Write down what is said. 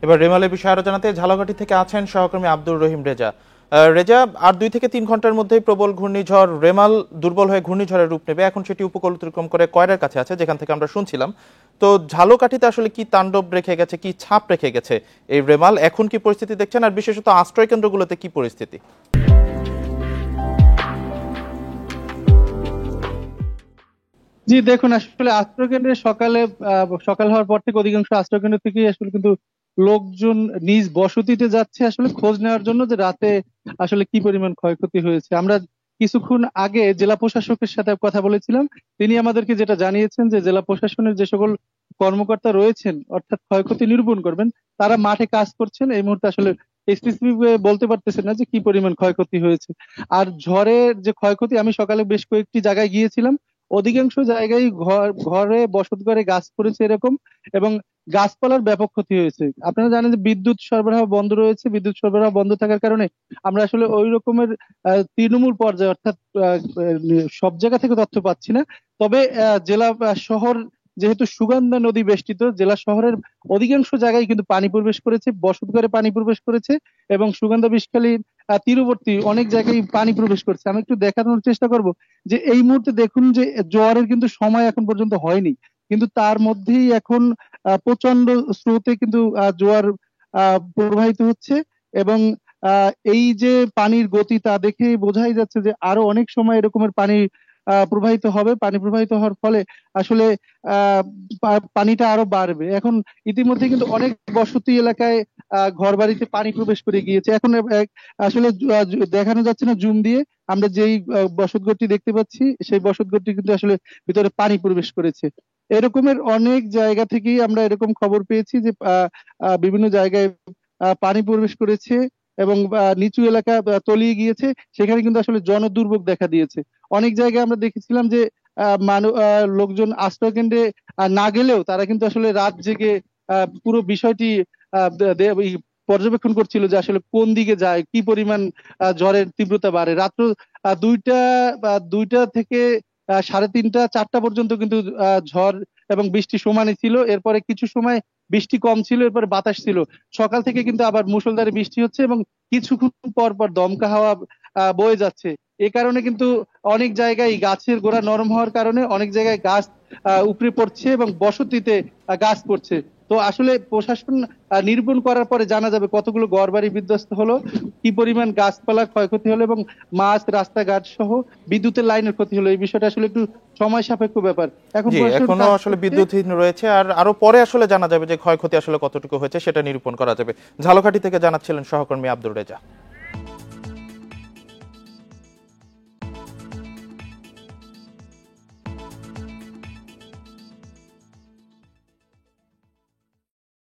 এবার রেমালের বিষয়ে আরো জানাতে ঝালকাঠি থেকে আছেন সহকর্মী আব্দুর রহিম রেজা। রেজা, আর 2 থেকে 3 ঘন্টার মধ্যেই প্রবল ঘূর্ণিঝড় রেমাল দুর্বল হয়ে ঘূর্ণিঝড়ের রূপ নেবে। এখন সেটি উপকূল অতিক্রম করে কয়রার কাছে আছে, যেখান থেকে আমরা শুনছিলাম। তো ঝালকাঠিতে আসলে কি তাণ্ডব রেখে গেছে, কি ছাপ রেখে গেছে এই রেমাল? এখন কি পরিস্থিতি দেখছেন, আর বিশেষত আশ্রয় কেন্দ্রগুলোতে কি পরিস্থিতি? জি দেখুন, আসলে আশ্রয়কেন্দ্রে সকাল হওয়ার পর থেকে অধিকাংশ আশ্রয়কেন্দ্র থেকে আসলে কিন্তু লোকজন নিজ বসতিতে যাচ্ছে আসলে খোঁজ নেওয়ার জন্য যে রাতে আসলে কি পরিমাণ ক্ষয়ক্ষতি হয়েছে। আমরা কিছুক্ষণ আগে জেলা প্রশাসকের সাথে কথা বলেছিলাম। তিনি আমাদেরকে যেটা জানিয়েছেন যে জেলা প্রশাসনের যে সকল কর্মকর্তা রয়েছেন, অর্থাৎ ক্ষয়ক্ষতি নিরূপণ করবেন, তারা মাঠে কাজ করছেন। এই মুহূর্তে আসলে স্পেসিফিক বলতে পারতেছেন না যে কি পরিমাণ ক্ষয়ক্ষতি হয়েছে। আর ঝড়ের যে ক্ষয়ক্ষতি, আমি সকালে বেশ কয়েকটি জায়গায় গিয়েছিলাম। অধিকাংশ জায়গায় ঘরে বসত ঘরে গাছ পড়েছে এরকম, এবং গাছপালার ব্যাপক ক্ষতি হয়েছে। আপনারা জানেন যে বিদ্যুৎ সরবরাহ বন্ধ রয়েছে। বিদ্যুৎ সরবরাহ বন্ধ থাকার কারণে আমরা আসলে ওই রকমের তৃণমূল পর্যায়ে, অর্থাৎ সব জায়গা থেকে তথ্য পাচ্ছি না। তবে জেলা শহর যেহেতু সুগন্ধা নদী বেষ্টিত, জেলা শহরের অধিকাংশ জায়গায় কিন্তু পানি প্রবেশ করেছে, বসত ঘরে পানি প্রবেশ করেছে, এবং সুগন্ধা বিষখালীর তীরবর্তী অনেক জায়গায় পানি প্রবেশ করছে। আমি একটু দেখানোর চেষ্টা করব যে এই মুহূর্তে দেখুন যে জোয়ারের কিন্তু সময় এখন পর্যন্ত হয়নি, কিন্তু তার মধ্যেই এখন প্রচন্ড স্রোতে কিন্তু জোয়ার প্রবাহিত হচ্ছে। এবং এই যে পানির গতি, তা দেখে বোঝাই যাচ্ছে যে আরো অনেক সময় এরকমের পানি প্রবাহিত হবে। পানি প্রবাহিত হওয়ার ফলে আসলে পানিটা আরো বাড়বে। এখন ইতিমধ্যে কিন্তু অনেক বসতি এলাকায় ঘর বাড়িতে পানি প্রবেশ করে গিয়েছে। এখন আসলে দেখানো যাচ্ছে না জুম দিয়ে। আমরা যেই বসতঘরটি দেখতে পাচ্ছি, সেই বসতঘরটি কিন্তু আসলে ভিতরে পানি প্রবেশ করেছে। এরকমের অনেক জায়গা থেকেই আমরা এরকম খবর পেয়েছি যে বিভিন্ন জায়গায় পানি প্রবেশ করেছে, এবং নিচু এলাকা তলিয়ে গিয়েছে। সেখানে কিন্তু আসলে জনদুর্ভোগ দেখা দিয়েছে। অনেক জায়গায় আমরা দেখেছিলাম যে লোকজন আশ্রয় কেন্দ্রে না গেলেও তারা কিন্তু আসলে রাত জেগে পুরো বিষয়টি পর্যবেক্ষণ করছিল যে আসলে কোন দিকে যায়, কি পরিমাণ ঝড়ের তীব্রতা বাড়ে। রাত্র 2টা থেকে 3:30 4টা পর্যন্ত কিন্তু ঝড় এবং বৃষ্টি সমানই ছিল। এরপরে কিছু সময় বৃষ্টি কম ছিল, এরপরে বাতাস ছিল। সকাল থেকে কিন্তু আবার মুষলধারে বৃষ্টি হচ্ছে, এবং কিছুক্ষণ পর পর দমকা হাওয়া বয়ে যাচ্ছে। এ কারণে কিন্তু অনেক জায়গায় গাছের গোড়া নরম হওয়ার কারণে অনেক জায়গায় গাছ উপড়ে পড়ছে, এবং বসতিতে গাছ পড়ছে। তো আসলে প্রশাসন নিরূপণ করার পরে জানা যাবে কতগুলো ঘরবাড়ি বিধ্বস্ত হলো, কি পরিমাণ গাছপালার ক্ষয়ক্ষতি হলো, এবং মাছ, রাস্তাঘাট সহ বিদ্যুতের লাইনের ক্ষতি হলো। এই বিষয়টা আসলে একটু সময় সাপেক্ষ ব্যাপার। এখন জি, প্রশাসন এখনো কাজ আসলে করছে। বিদ্যুৎহীন রয়েছে, আর আরো পরে আসলে জানা যাবে যে ক্ষয়ক্ষতি আসলে কতটুকু হয়েছে, সেটা নিরূপণ করা যাবে। ঝালকাঠি থেকে জানাচ্ছিলেন সহকর্মী আব্দুর রেজা।